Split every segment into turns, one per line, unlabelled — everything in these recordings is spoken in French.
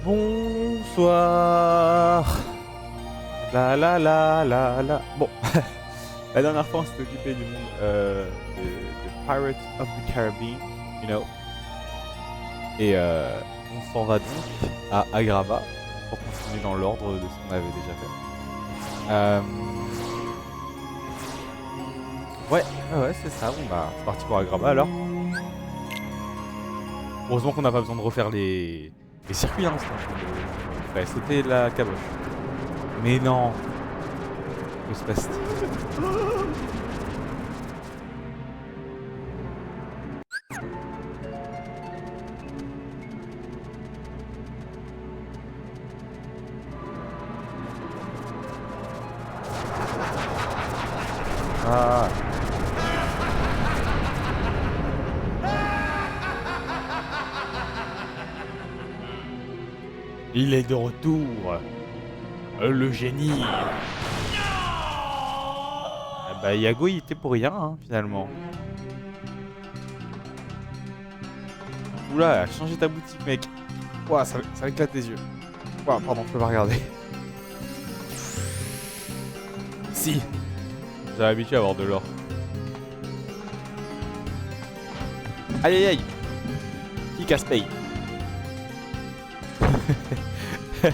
Bonsoir. La la la la la. Bon, la dernière fois on s'est occupé du monde de Pirates of the Caribbean, you know. Et on s'en va donc à Agrabah pour continuer dans l'ordre de ce qu'on avait déjà fait. Ouais, c'est ça. Bon bah c'est parti pour Agrabah alors. Heureusement qu'on n'a pas besoin de refaire les circuits, hein, sinon on ferait sauter la caboche. Mais non. Que se passe-t-il? Ah. Il est de retour. Le génie. Ah bah Yago il était pour rien hein, finalement. Oula, changer ta boutique mec. Ouah, ça éclate tes yeux. Ouah, pardon, je peux pas regarder. Si. J'ai l'habitude à avoir de l'or. Aïe aïe aïe. Qui casse-paye. Je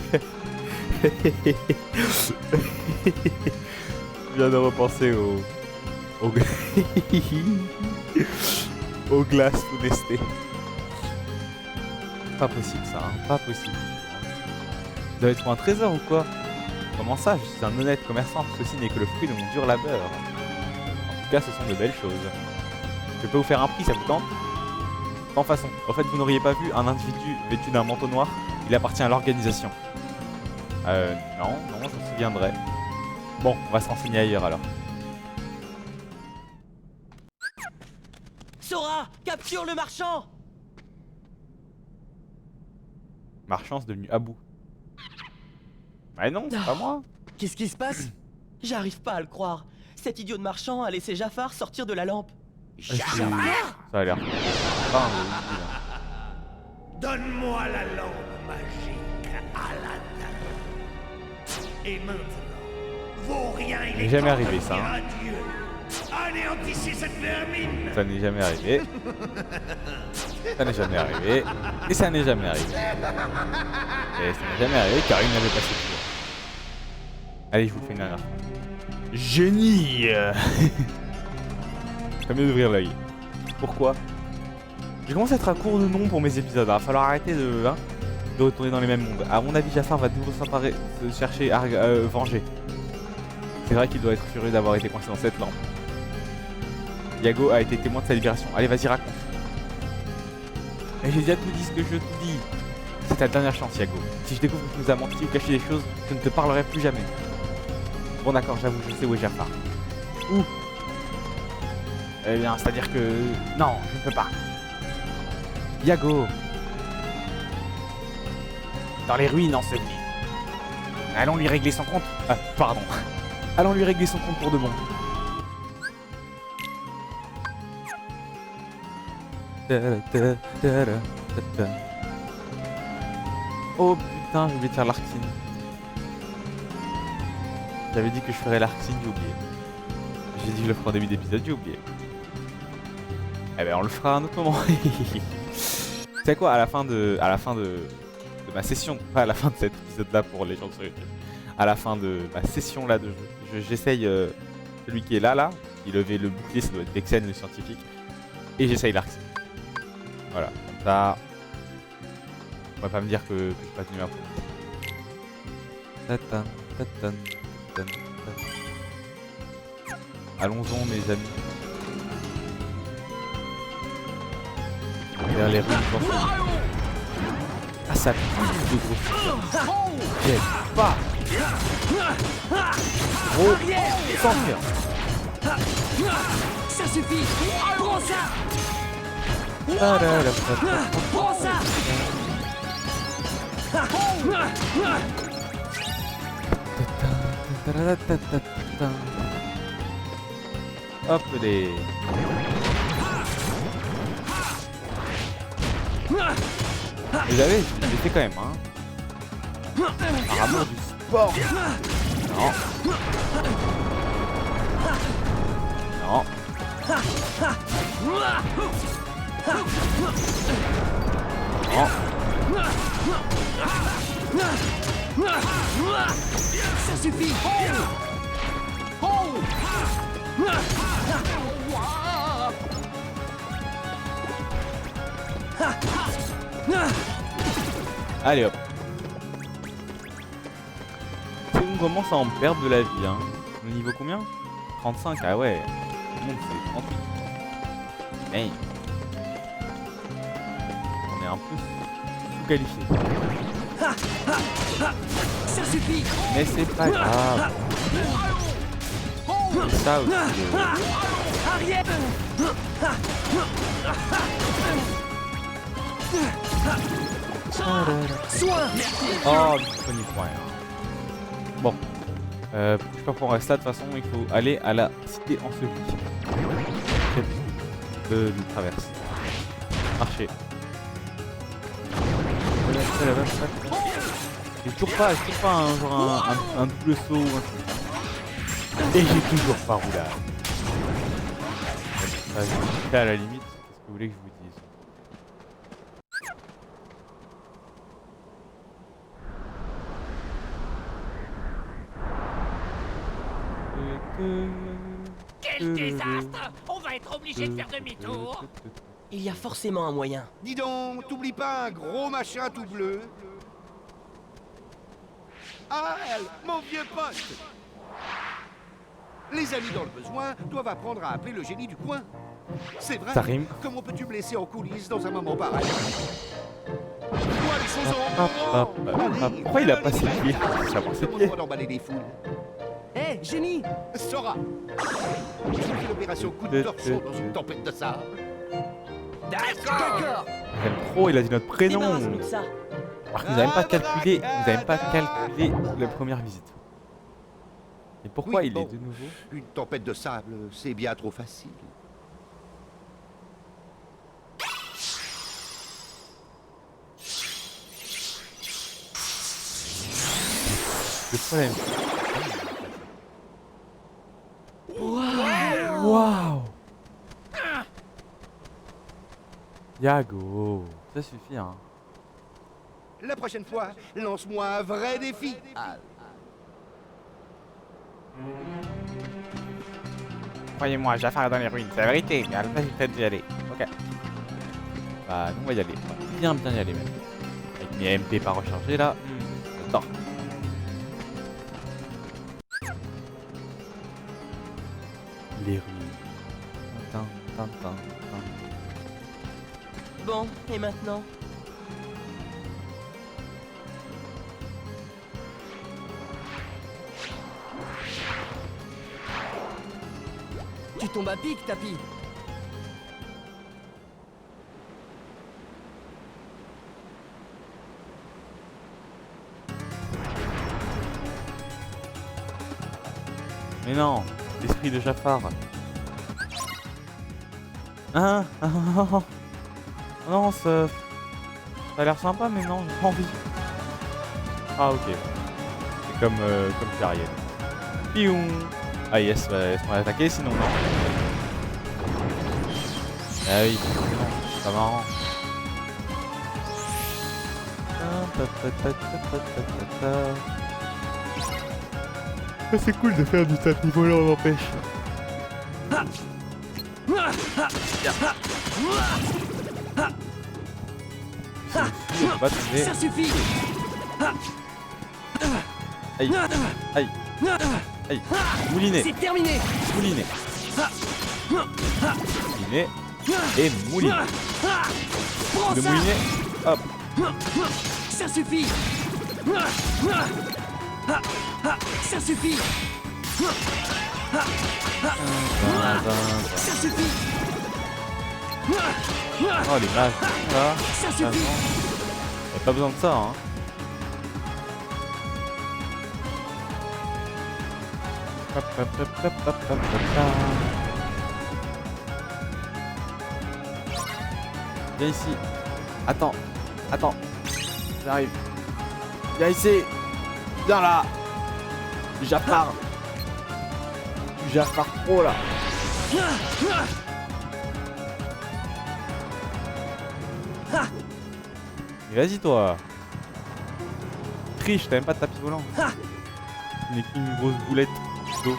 viens de repenser au aux glaces tout nesté. Pas possible ça, hein, pas possible. Vous avez trouvé un trésor ou quoi? Comment ça? Je suis un honnête commerçant, ceci n'est que le fruit de mon dur labeur. En tout cas, ce sont de belles choses. Je peux vous faire un prix, ça vous tente? Sans façon. Au fait, vous n'auriez pas vu un individu vêtu d'un manteau noir? Il appartient à l'organisation. Non, je me souviendrai. Bon, on va se renseigner ailleurs alors.
Sora, capture le marchand!
Marchand, c'est devenu Abou. Mais non, c'est pas moi.
Qu'est-ce qui se passe? J'arrive pas à le croire. Cet idiot de marchand a laissé Jafar sortir de la lampe.
Jafar? Ça a l'air.
Donne-moi la lampe magique, Aladdin. Et maintenant, vaurien, il
n'est jamais arrivé ça.
Hein. Anéantissez cette vermine.
Ça n'est jamais arrivé. Ça n'est jamais arrivé. Et ça n'est jamais arrivé. Et ça n'est jamais arrivé car il n'avait pas ce tour. Allez, je vous le fais une dernière fois. Génie. C'est mieux d'ouvrir l'œil. Pourquoi? Je commence à être à court de noms pour mes épisodes. Il va falloir arrêter de retourner dans les mêmes mondes. À mon avis, Jafar va de nouveau s'emparer, se chercher à venger. C'est vrai qu'il doit être furieux d'avoir été coincé dans cette lampe. Yago a été témoin de sa libération. Allez, vas-y, raconte. Mais j'ai déjà tout dit ce que je te dis. C'est ta dernière chance, Yago. Si je découvre que tu nous as menti ou caché des choses, je ne te parlerai plus jamais. Bon, d'accord, j'avoue, je sais où est Jafar. Où? Eh bien, c'est-à-dire que... Non, je ne peux pas. Yago. Dans les ruines ensevelies. Allons lui régler son compte. Ah, pardon. Allons lui régler son compte pour de bon. Oh putain, j'ai oublié de faire l'Arctine. J'avais dit que je ferais l'Arctine, j'ai oublié. J'ai dit que je le ferai en début d'épisode, j'ai oublié. Eh ben on le fera à un autre moment. Tu sais quoi, à la fin de ma session, pas à la fin de cet épisode là pour les gens sur YouTube, à la fin de ma session là de jeu, j'essaye celui qui est là, qui levait le bouclier, ça doit être Vexen le scientifique, et j'essaye l'Arctine. Voilà, comme ça, on va pas me dire que je suis pas tenu à fond. Allons-en mes amis. Vers les rues de Ah ça pue de gros. J'aime pas. Gros sans cœur.
Ça suffit! Prends ça! Prends ça!
Hop les. Vous avez, je l'ai fait quand même hein. Par amour du sport. Non. Non. Non.
Ça suffit.
Allez hop. C'est on commence à en perdre de la vie hein. Le niveau combien? 35, ah ouais. Tout le monde c'est 38. Hey. On est un peu sous-qualifié.
Ça suffit.
Mais c'est pas grave. C'est ça aussi.
Arrière. Soin.
Oh, disponible pour rien. Bon. Je sais pas pourquoi on reste là, de toute façon, il faut aller à la cité ensevelie. De traverse. Marcher. J'ai toujours pas un, genre un double saut ou un truc. Et j'ai toujours pas roulage. Là, à la limite, qu'est-ce que vous voulez que je vous dise?
Quel désastre! On va être obligé de faire demi-tour!
Il y a forcément un moyen.
Dis donc, t'oublies pas un gros machin tout bleu? Ah, mon vieux pote! Les amis dans le besoin doivent apprendre à appeler le génie du coin. C'est vrai.
Ça rime.
Comment peux-tu me laisser en coulisses dans un moment pareil? Toi, les choses en
Pourquoi il a pas ses pieds? Ça prend ses pieds.
d'emballer les foules.
Hé, génie.
Sora! Je fais l'opération coup de torchon dans une tempête de sable.
D'accord.
J'aime trop, il a dit notre prénom.
Débarrasse-nous de ça.
Alors que vous n'avez pas calculé, la première visite. Et pourquoi
Oui,
il
bon.
est de nouveau?
Une tempête de sable, c'est bien trop facile.
Le problème. Waouh! Yago, ça suffit hein.
La prochaine fois, lance-moi un vrai défi.
Croyez-moi, Jafar dans les ruines, c'est la vérité, mais à la place j'ai peut-être d'y aller. Ok. Bah nous on va y aller, on va bien y aller même. Avec mes MP pas rechargés là, j'adore. Les ruines. Tin, tin, tin, tin.
Bon, et maintenant? Tu tombes à pic, Tapi.
Mais non, l'esprit de Jafar. Non, ça a l'air sympa, mais non, j'ai pas envie. Ah ok. C'est comme Cariel. Piou. Ah yes, bah, laisse-moi attaquer sinon non. Ah oui, non, c'est pas marrant. C'est cool de faire du tapis volant, n'empêche. On va tomber.
Ça suffit.
Aïe, aïe, aïe. Moulinet,
C'est terminé.
moulinet. Moulinet et moulinet.
Prends
Le
ça.
moulinet, hop.
Ça suffit. Ça suffit. Ça suffit.
Oh les vaches, là.
Ça suffit.
Y'a pas besoin de ça, hein. Viens ici. Attends, j'arrive. Viens ici. Viens là. Jafar. Tu Jafar trop là. Mais vas-y toi. Triche, t'as même pas de tapis volant. Tu n'es qu'une grosse boulette d'eau.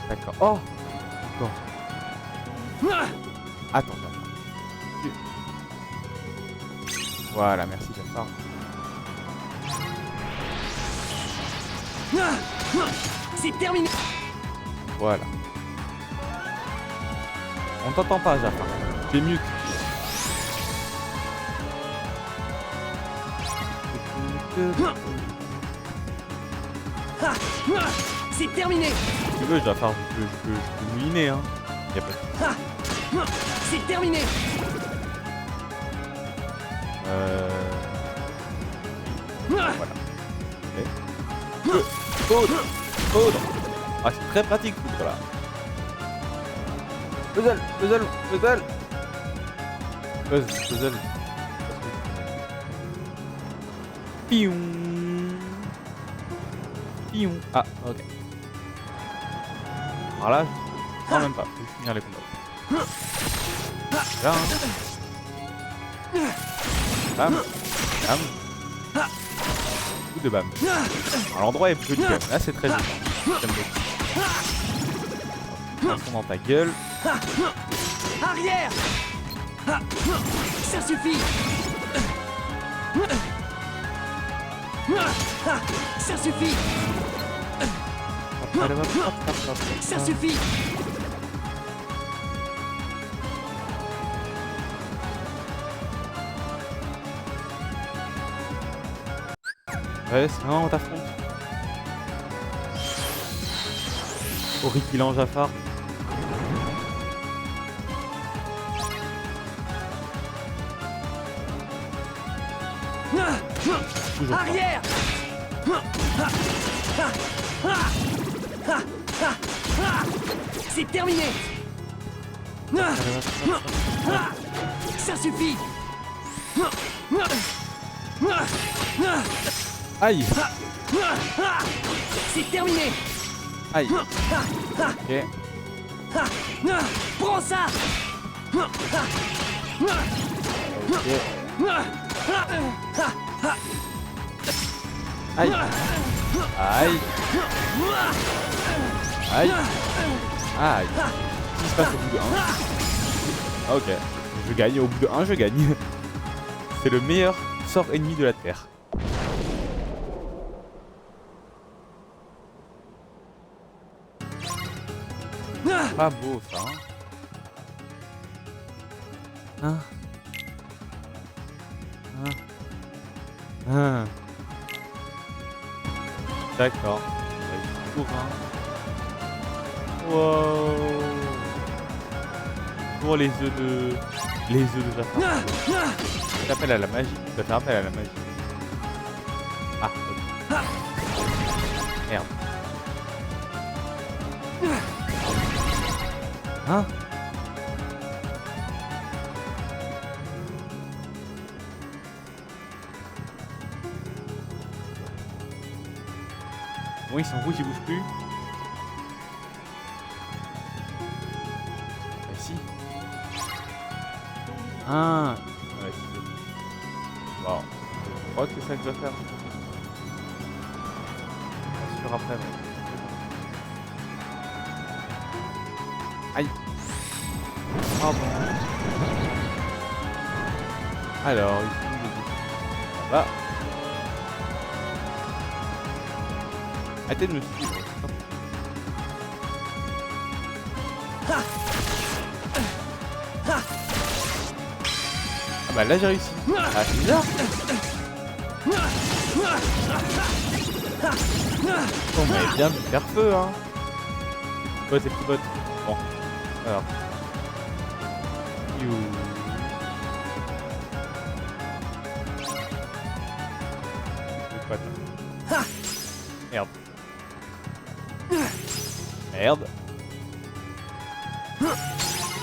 D'accord. Oh. Encore. Attends. Voilà, merci Jafar.
C'est terminé.
Voilà. On t'entend pas Jafar. T'es mute.
C'est terminé.
Si tu veux Jafar, je peux mouiner hein. Y'a pas de...
C'est terminé.
Voilà. Okay. Foudre. Ah c'est très pratique foudre là. Puzzle. Pion. Ah ok. Alors là, non même pas, faut finir les combats. Là hein. Bam. Coup de bam. Alors, l'endroit est joli quand même. Là c'est très joli. J'aime beaucoup. Ils sont dans ta gueule.
Arrière. Ça suffit. Ça suffit. Ça suffit.
Ouais, c'est vraiment t'affrontes. Horripilant Jafar. Toujours
Arrière. C'est terminé. Ça suffit.
Aïe.
C'est terminé.
Aïe. Ok.
Prends ça.
Ok. Aïe. Aïe. Aïe. Aïe. Qu'est-ce qui se passe au bout de 1? Ok. Je gagne. Au bout de 1, je gagne. C'est le meilleur sort ennemi de la Terre. Pas beau ça. Hein. D'accord. Wow. Pour les œufs de... Jafar. Tu t'appelles à la magie. Tu vas faire appel à la magie. Ah, ok. Merde. Hein? Bon, ils sont rouges, ils bougent plus. Ah, si. Ah, ouais, si. Bon, je crois que c'est ça que je dois faire. Bien sûr, après, mais... Aïe. Pardon. Alors, ils sont où? Là. Arrêtez de me suivre. Ah bah là j'ai réussi. Ah c'est bizarre. On m'avait bien vu faire feu hein. Ouais c'est petit bot. Bon. Alors. You. Merde. Merde.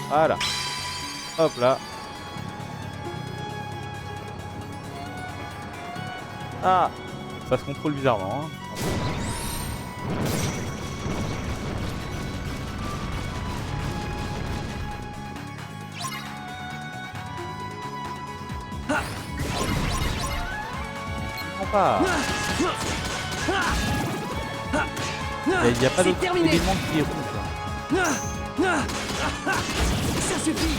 Voilà. Hop là. Ah, ça se contrôle bizarrement. Hein. Je comprends pas. Il n'y a pas d'autre élément qui est rouge.
Ça suffit.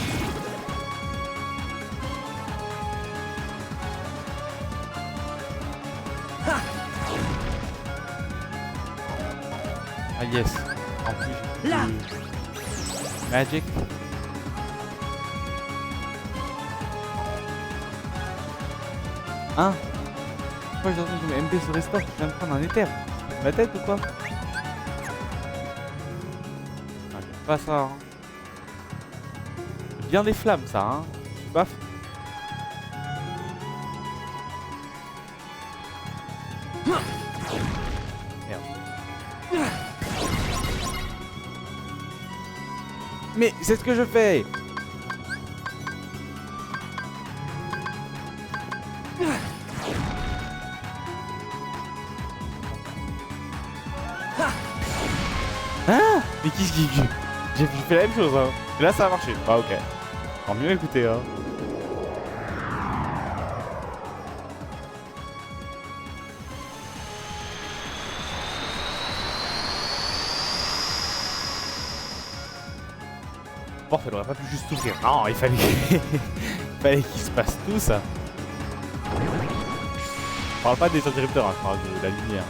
Ah yes. En plus j'ai
Là.
Magic. Hein? Pourquoi j'ai entendu que mon MP se restaure? Je viens de prendre un éther. Ma tête ou quoi? Ah, j'aime pas ça. Hein. C'est bien des flammes ça, hein. Baf. Merde. Mais c'est ce que je fais. Hein? Mais qu'est-ce qui... J'ai fait la même chose hein. Et là ça a marché. Ah ok. Tant mieux écouter hein. Bon, ça n'aurait pas pu juste s'ouvrir. Non, il fallait... il fallait qu'il se passe tout ça. Je parle pas des interrupteurs, hein, je parle de la lumière.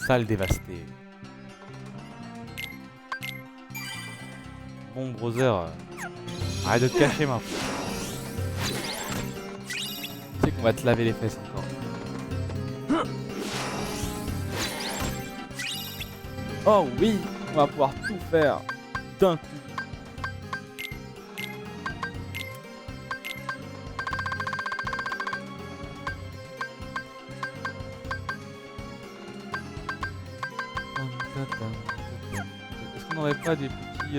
Salle dévastée. Bon, brother. Arrête de te cacher, maintenant. Tu sais qu'on va te laver les fesses encore. Oh oui, on va pouvoir tout faire d'un coup. Est-ce qu'on n'aurait pas des petits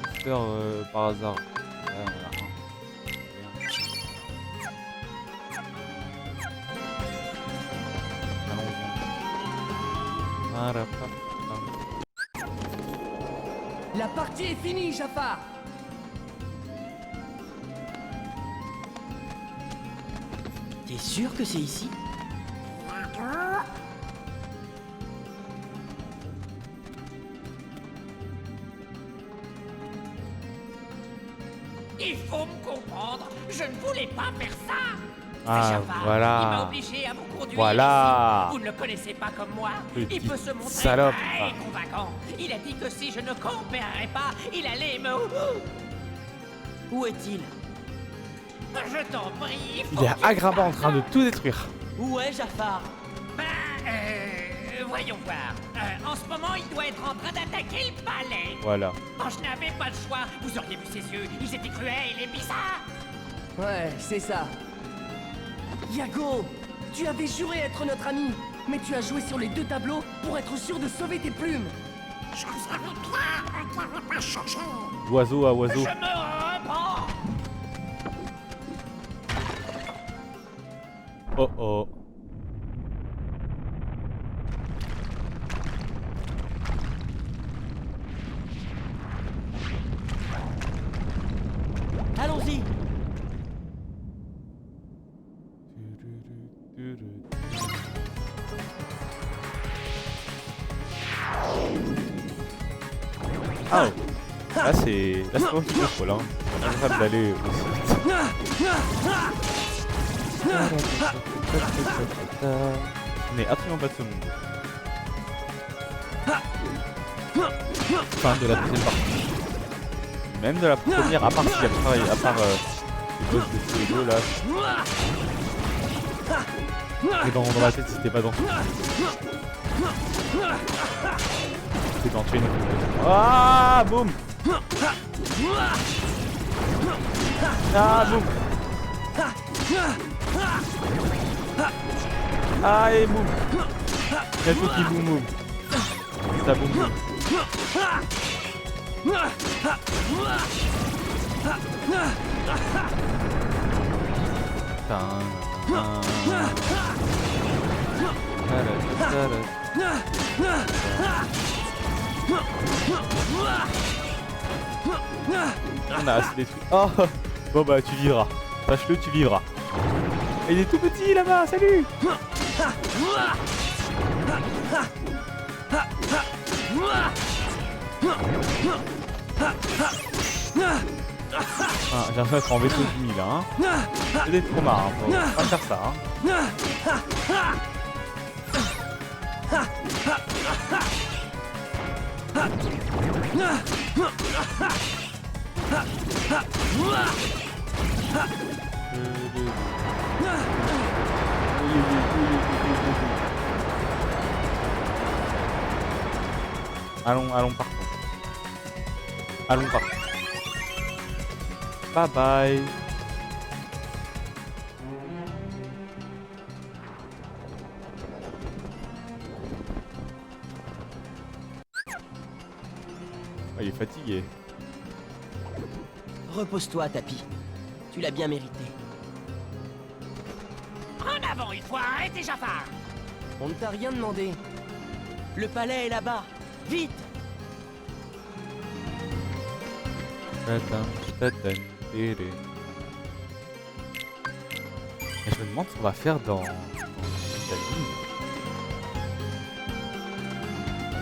boosters par hasard? Ouais, on en a un.
La partie est finie, Jafar. T'es sûr que c'est ici?
Il faut me comprendre, je ne voulais pas faire ça.
Ah,
Jafar,
voilà.
il m'a obligé à vous conduire
Voilà.
ici. Vous ne le connaissez pas comme moi.
Petit
Il peut se montrer
salope.
très convaincant. Il a dit que si je ne coopérerais pas, il allait me...
Où est-il?
Je t'en prie.
Il est agravant en train de tout détruire.
Où est Jafar?
Voyons voir. En ce moment, il doit être en train d'attaquer le palais.
Voilà.
Quand je n'avais pas le choix, vous auriez vu ses yeux. Ils étaient cruels et bizarres.
Ouais, c'est ça. Yago, tu avais juré être notre ami, mais tu as joué sur les deux tableaux pour être sûr de sauver tes plumes.
Je savais bien qu'on n'avait pas changé.
Oiseau à oiseau.
Je me reprends.
Oh oh.
Allons-y.
Ah oh. Là c'est... Là c'est pas aussi contrôle hein. On est capable d'aller aussi. Mais absolument pas de ce monde. Enfin de la deuxième partie. Même de la première, à part si à part le boss de Fuego là. Et dans ma tête c'était pas dans. C'est dans Chain. Ah boum. Ah boum. Ah et boum. Y'a tout qui boum boum. Ça boum boum. On a assez détruit. Oh, bon bah tu vivras. Sache-le, tu vivras. Et il est tout petit là-bas, salut. Ah, j'ai l'impression d'être en vaisseau de nuit là. Hein. C'est des trop marre, faut pas faire ça. Hein. Allons, partons. Allons, partons. Bye bye. Oh, il est fatigué.
Repose-toi, Tapi. Tu l'as bien mérité.
En avant, il faut arrêter Jafar.
On ne t'a rien demandé. Le palais est là-bas. Vite!
Et je me demande ce qu'on va faire dans la ville.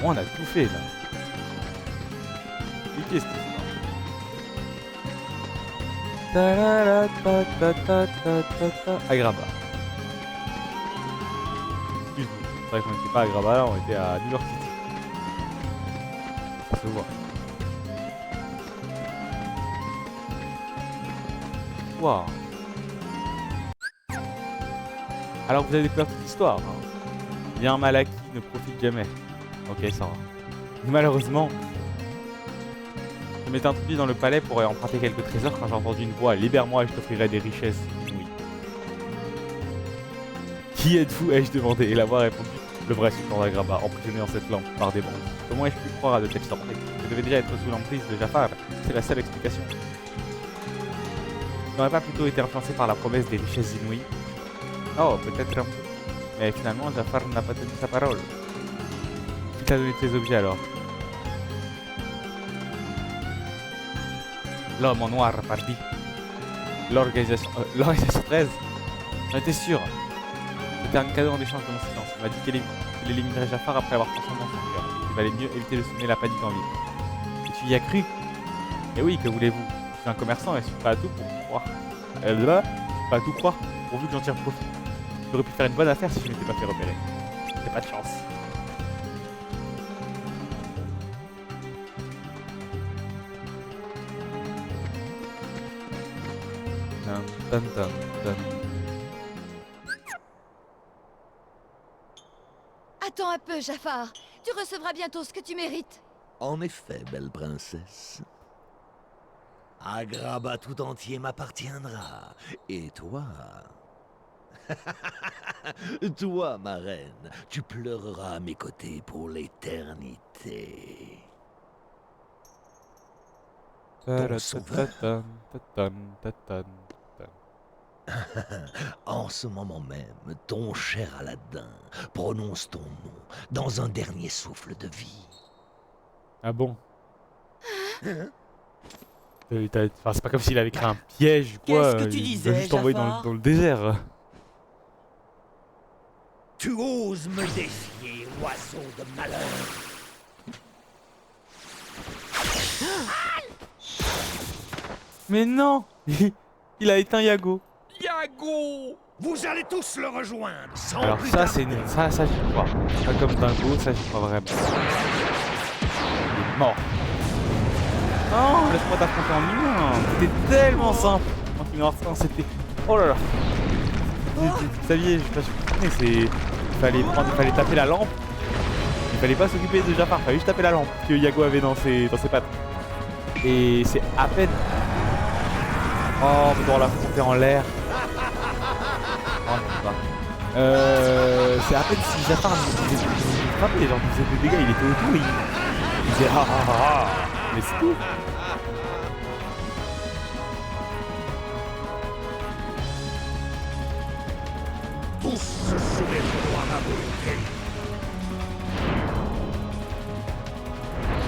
Moi, on a tout fait là. Et qu'est-ce que c'est? Agrabah. Excuse-nous. C'est vrai qu'on n'était pas à Agrabah là, on était à New York City. Ça se voit. Wow. Alors vous avez découvert toute l'histoire. Hein. Bien mal acquis ne profite jamais. Ok, ça va. Malheureusement, je m'étais introduit dans le palais pour emprunter quelques trésors quand j'ai entendu une voix. Libère-moi et je t'offrirai des richesses. Oui. Qui êtes-vous? Ai-je demandé. Et la voix a répondu. Le vrai sultan d'Agrabah, emprisonné dans cette lampe par des bandits. Comment ai-je pu croire à de telles sorties? Je devais déjà être sous l'emprise de Jafar. C'est la seule explication. Je n'aurais pas plutôt été influencé par la promesse des richesses inouïes? Oh, peut-être un peu. Mais finalement, Jafar n'a pas tenu sa parole. Qui t'a donné tes objets alors? L'homme en noir parti. L'organisation 13. J'en étais sûr. C'était un cadeau en échange de mon silence. Il m'a dit qu'il éliminerait Jafar après avoir transformé son cœur. Il valait mieux éviter de semer la panique en ville. Et tu y as cru? Eh oui, que voulez-vous? Je suis un commerçant et je suis pas à tout pour croire. Là, pas à tout croire, pourvu que j'en tire profit. J'aurais pu faire une bonne affaire si je m'étais pas fait repérer. J'ai pas de chance. Dun, dun, dun.
Attends un peu, Jafar. Tu recevras bientôt ce que tu mérites.
En effet, belle princesse. Agrabah tout entier m'appartiendra. Et toi? Toi, ma reine, tu pleureras à mes côtés pour l'éternité. Ton sauveur. En ce moment même, ton cher Aladdin prononce ton nom dans un dernier souffle de vie.
Ah bon? Enfin, c'est pas comme s'il avait créé un piège ou quoi.
Qu'est-ce que tu
il
disais,
l'a juste envoyé
Jafar
dans le désert.
Tu oses me défier, oiseau de malheur.
Mais non. Il a éteint Yago.
Yago! Vous allez tous le rejoindre sans
Alors
plus
ça c'est
tarder.
nul, ça j'y crois. Pas comme Dingo, ça j'y crois vraiment. Il est mort. Non, laisse-moi t'affronter en humain. C'était tellement simple. En Kingdom Hearts 1, c'était... Oh là là. Vous saviez, je sais pas si vous comprenez, c'est... Il fallait taper la lampe. Il fallait pas s'occuper de Jafar, il fallait juste taper la lampe que Yago avait dans ses pattes. Et c'est à peine... Oh, on doit l'affronter en l'air. Oh, je sais pas. C'est à peine si Jafar nous frappait, genre il faisait des dégâts, il était autour, il disait ah ah ah ah. Mais c'est tout.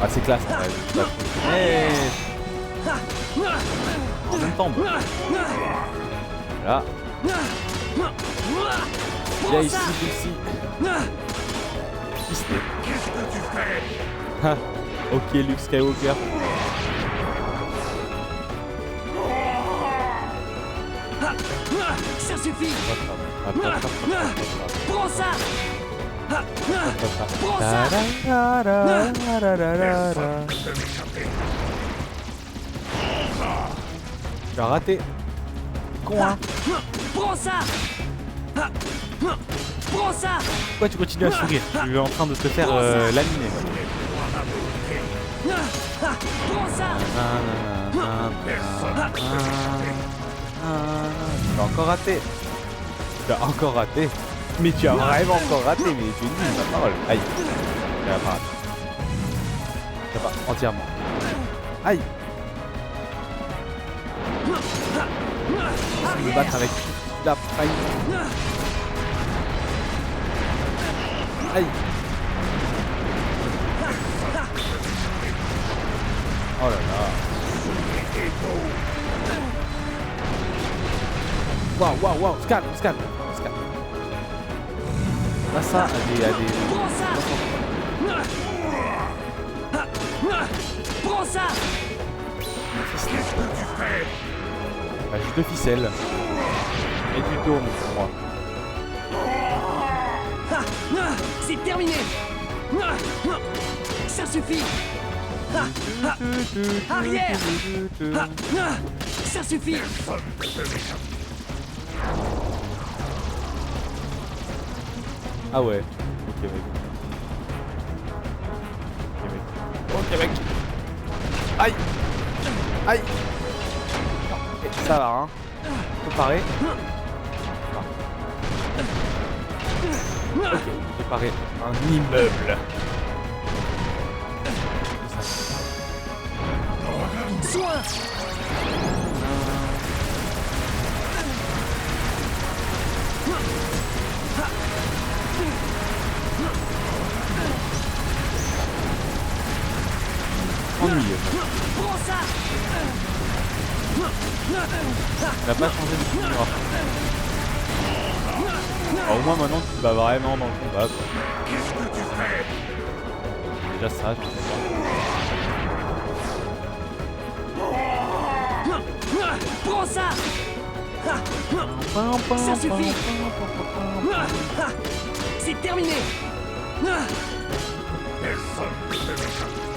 Ah c'est classe, ouais, mais... En même temps, bon. Voilà. Viens ici, ici.
Qu'est-ce que tu fais?
Ah, ok, Luke Skywalker.
Ça suffit. Prends ça. Prends ça.
Tu as raté. Con hein.
Prends ça. Prends ça.
Pourquoi tu continues à sourire? Tu es en train de te faire laminer.
Prends ça.
Tu as encore raté. Tu as encore raté. Mais tu as vraiment encore raté. Mais tu dis ma parole. Aïe. Tu n'as pas raté. Tu n'as pas entièrement. Aïe. Je vais me battre avec la faille. Aïe. Oh là là. Waouh, waouh, waouh. Scan, scan, scan. Là, ça, elle est...
Prends ça. Prends ça.
Bah, juste de ficelle. Et tu tournes pour moi.
C'est terminé. Ça suffit. Arrière. Ça suffit.
Ah ouais. Ok mec. Ok mec. Aïe. Aïe. Et ça va hein. Faut parer. Ok, j'ai paré un immeuble.
Soin.
Ennuyeux.
Prends ça.
Il n'a pas changé de couleur. Au moins maintenant tu vas vraiment dans le combat quoi.
Qu'est-ce que tu fais?
Déjà ça, je sais pas.
Prends ça. Ça suffit. C'est terminé.
Personne ne peut m'échapper.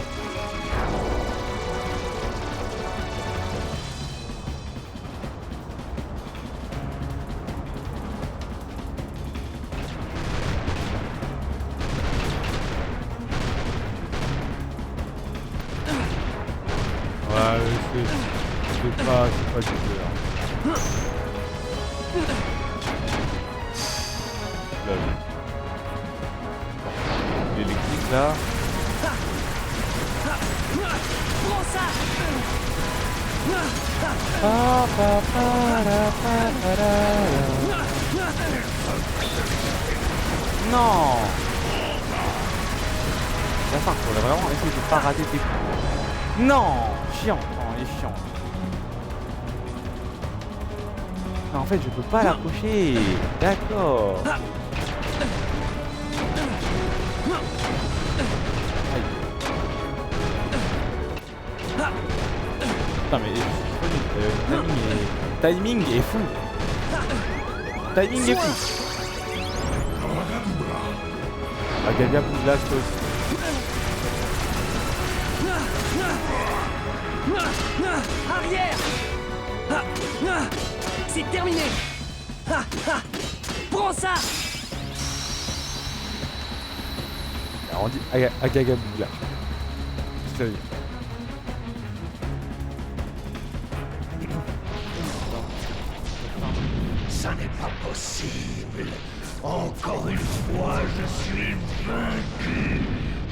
Ouais, c'est pas du tout là. L'électrique là.
Prends ça.
Non. La fin, faudrait vraiment essayer de pas rater tes coups. Non, chiant, non, il est chiant. Ah, en fait, je peux pas l'approcher. D'accord. Aïe. Putain, mais timing est fou. Timing est fou. Agagaboula, toi aussi.
Arrière. C'est terminé. Prends ça.
Alors on dit Agagaboula. Salut.
Ça n'est pas possible. Encore une fois, je suis vaincu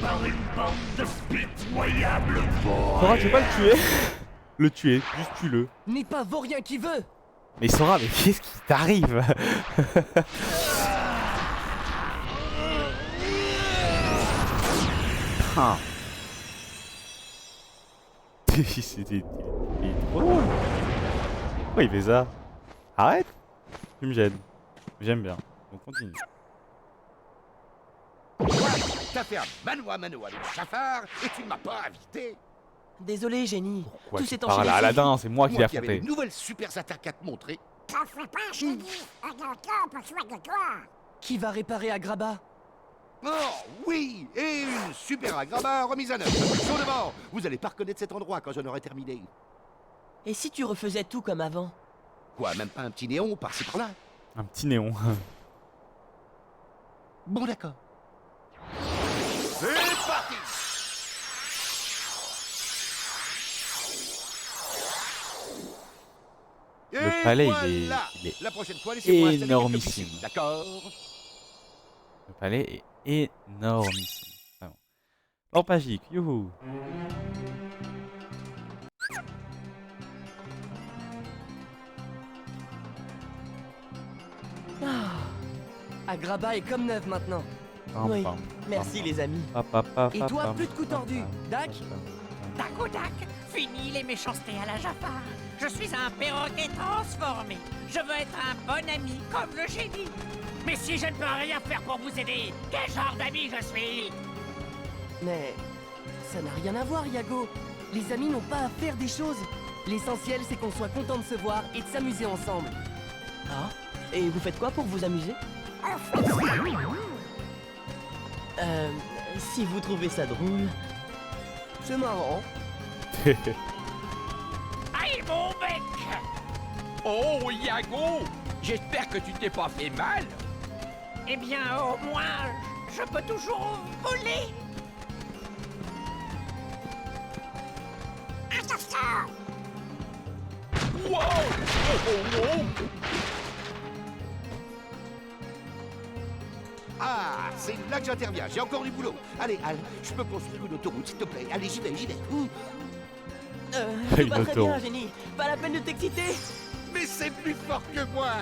par une bande de pitoyables
Sora,
voix.
tu veux pas le tuer? Le tuer, juste tue-le.
N'est pas vaurien qui veut.
Mais Sora, mais qu'est-ce qui t'arrive? bien. Il est trop drôle. Pourquoi il fait ça? Arrête. Tu me gênes. J'aime bien. Donc continue.
T'as fait un mano à mano avec Jafar et tu ne m'as pas invité.
Désolé, génie.
Quoi,
Tout
tu
s'est
parles
enchaîné.
à Aladdin, c'est moi qui l'ai
Moi qui avais
affronté.
les nouvelles super attaques à te montrer.
Qui va réparer Agrabah?
Oh oui, et une super agraba remise à neuf. Sur le bord, vous allez pas reconnaître cet endroit quand j'en aurai terminé.
Et si tu refaisais tout comme avant?
Quoi, même pas un petit néon par-ci par-là?
Un petit néon.
Bon d'accord. C'est parti.
Le palais,
voilà.
il est
La prochaine fois, laissez-moi installer quelques
énormissime.
piscines, d'accord?
Le palais est énormissime. Vraiment. Lampe magique, youhou.
Agrabah est comme neuf maintenant.
Pam,
Oui.
pam,
Merci
pam,
les amis.
pam, pam, pam,
Et
pam,
toi,
pam,
plus de coups
pam,
tordus.
pam,
Dac?
pam, pam.
Tac, fini les méchancetés à la Jafar. Je suis un perroquet transformé. Je veux être un bon ami, comme le génie. Mais si je ne peux rien faire pour vous aider, quel genre d'ami je suis?
Mais ça n'a rien à voir, Yago. Les amis n'ont pas à faire des choses. L'essentiel, c'est qu'on soit content de se voir et de s'amuser ensemble. Ah? Et vous faites quoi pour vous amuser? Si vous trouvez ça drôle... C'est marrant.
Aïe, mon bec!
Oh, Yago! J'espère que tu t'es pas fait mal.
Eh bien, au moins, je peux toujours voler.
Wow! Oh, oh, oh!
Ah, c'est là que j'interviens. J'ai encore du boulot. Allez, Al, je peux construire une autoroute, s'il te plaît. Allez, j'y vais, j'y vais.
Tout
Une
va très
auto.
bien, génie. Pas la peine de t'exciter.
Mais c'est plus fort que moi.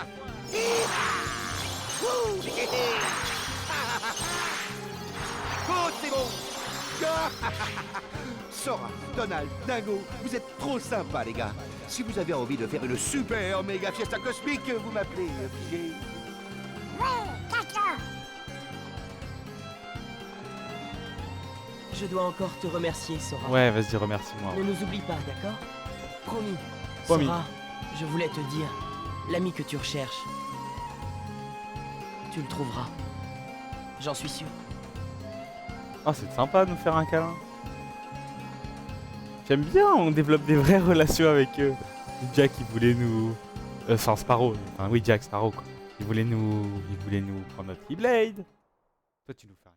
Oh, c'est bon. Sora, Donald, Dingo, vous êtes trop sympas, les gars. Si vous avez envie de faire une super méga fiesta cosmique, vous m'appelez Figé.
Je dois encore te remercier, Sora.
Ouais, vas-y, remercie-moi.
Ne nous oublie pas, d'accord? Promis.
Promis.
Sora, je voulais te dire, l'ami que tu recherches, tu le trouveras. J'en suis sûr.
Oh, c'est sympa de nous faire un câlin. J'aime bien, on développe des vraies relations avec eux. Jack, il voulait nous... Enfin, Sparrow. Enfin, oui, Jack Sparrow, quoi. Il voulait nous prendre notre Keyblade. Toi, tu nous fais un